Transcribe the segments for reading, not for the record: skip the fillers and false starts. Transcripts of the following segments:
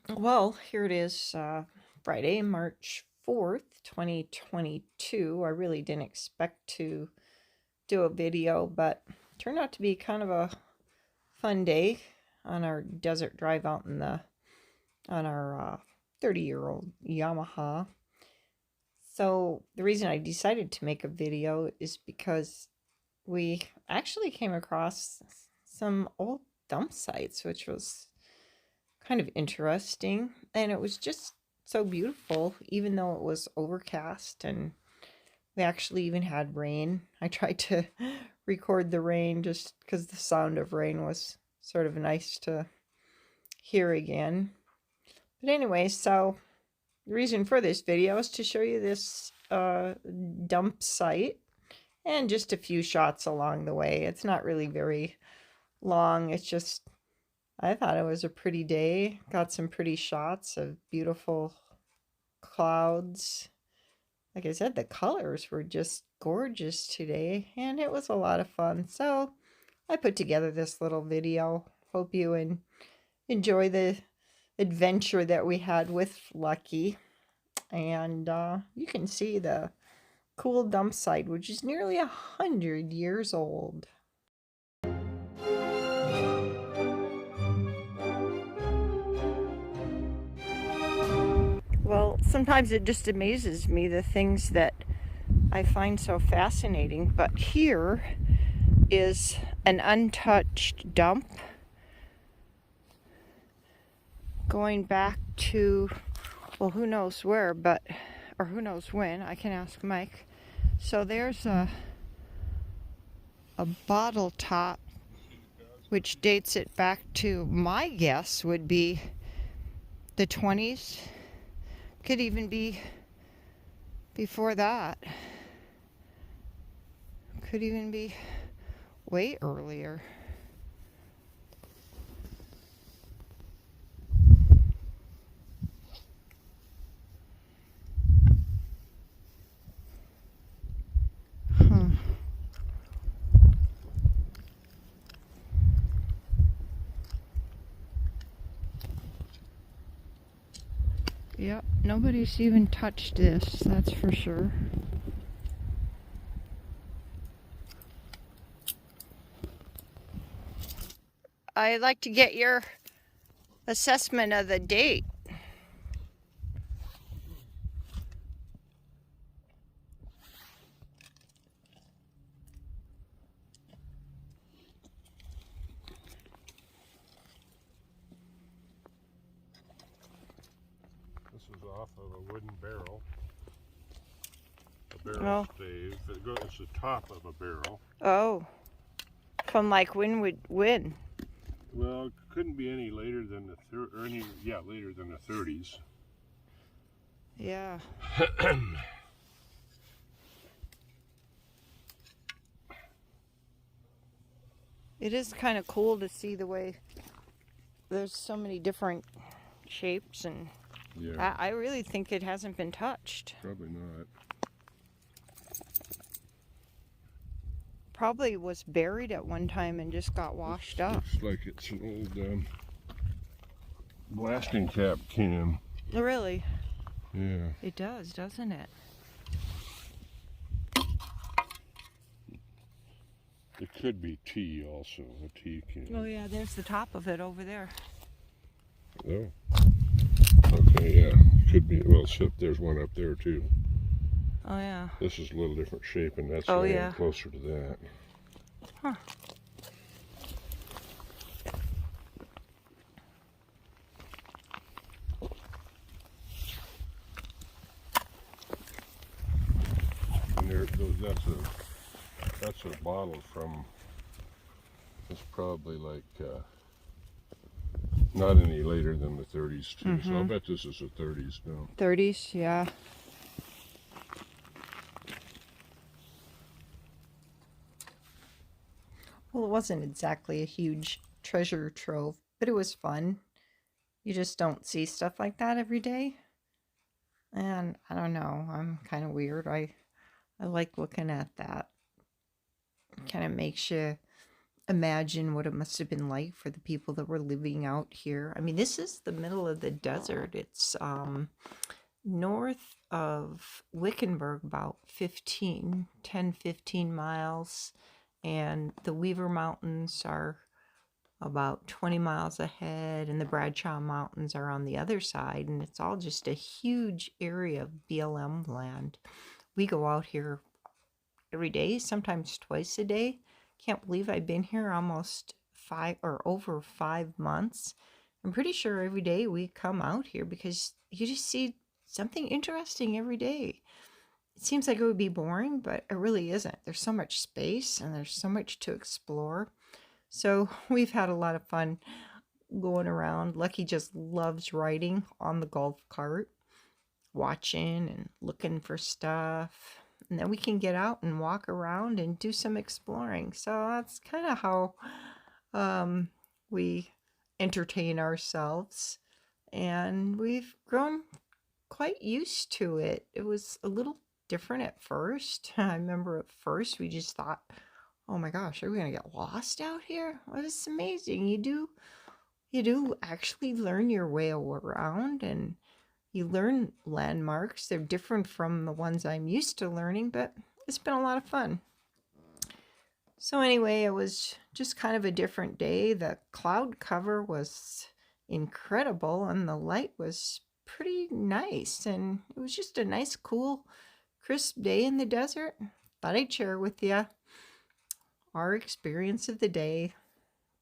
Well, here it is, Friday, March 4th, 2022. I really didn't expect to do a video, but turned out to be kind of a fun day on our desert drive out on our 30-year-old Yamaha. So the reason I decided to make a video is because we actually came across some old dump sites, which was kind of interesting. And it was just so beautiful, even though it was overcast and we actually even had rain. I tried to record the rain just because the sound of rain was sort of nice to hear again. But anyway, so the reason for this video is to show you this dump site and just a few shots along the way. It's not really very long. It's just I thought it was a pretty day. Got some pretty shots of beautiful clouds. Like I said, the colors were just gorgeous today, and it was a lot of fun. So I put together this little video. Hope you enjoy the adventure that we had with Lucky. And you can see the cool dump site, which is nearly 100 years old. Well, sometimes it just amazes me, the things that I find so fascinating. But here is an untouched dump going back to, well, who knows where, or who knows when. I can ask Mike. So there's a bottle top, which dates it back to, my guess would be the 20s. Could even be before that. Could even be way earlier. Yep, nobody's even touched this, that's for sure. I'd like to get your assessment of the date. This is off of a wooden barrel. A barrel stave. It's the top of a barrel. Oh. From like when? Well, it couldn't be any later than later than the 30s. Yeah. It is kind of cool to see the way there's so many different shapes, and yeah. I really think it hasn't been touched. Probably not. Probably was buried at one time and just got washed up. Looks like it's an old blasting cap can. Really? Yeah. It does, doesn't it? It could be tea also, a tea can. Oh yeah, there's the top of it over there. Oh. Okay, yeah. Could be. Well, there's one up there too. Oh yeah. This is a little different shape, and that's closer to that. Huh. And that's a bottle from. It's probably like not any later than the 30s too. So I'll bet this is the 30s now. 30s, yeah. Well, it wasn't exactly a huge treasure trove, but it was fun. You just don't see stuff like that every day. And I don't know, I'm kind of weird. I like looking at that. It kind of makes you imagine what it must have been like for the people that were living out here. I mean, this is the middle of the desert. It's north of Wickenburg, about 15 miles. And the Weaver Mountains are about 20 miles ahead, and the Bradshaw Mountains are on the other side. And it's all just a huge area of BLM land. We go out here every day, sometimes twice a day. Can't believe I've been here almost over 5 months. I'm pretty sure every day we come out here because you just see something interesting every day. It seems like it would be boring, but it really isn't. There's so much space and there's so much to explore. So we've had a lot of fun going around. Lucky just loves riding on the golf cart, watching and looking for stuff. And then we can get out and walk around and do some exploring. So that's kind of how we entertain ourselves. And we've grown quite used to it. It was a little different at first. I remember at first we just thought, oh my gosh, are we going to get lost out here? Well, it's amazing. You do actually learn your way around, and you learn landmarks. They're different from the ones I'm used to learning, but it's been a lot of fun. So anyway, it was just kind of a different day. The cloud cover was incredible and the light was pretty nice, and it was just a nice, cool, crisp day in the desert. Thought I'd share with you our experience of the day.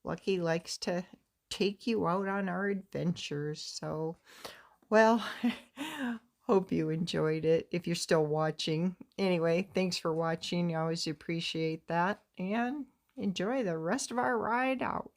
Lucky likes to take you out on our adventures. So, well, hope you enjoyed it if you're still watching. Anyway, thanks for watching. I always appreciate that. And enjoy the rest of our ride out.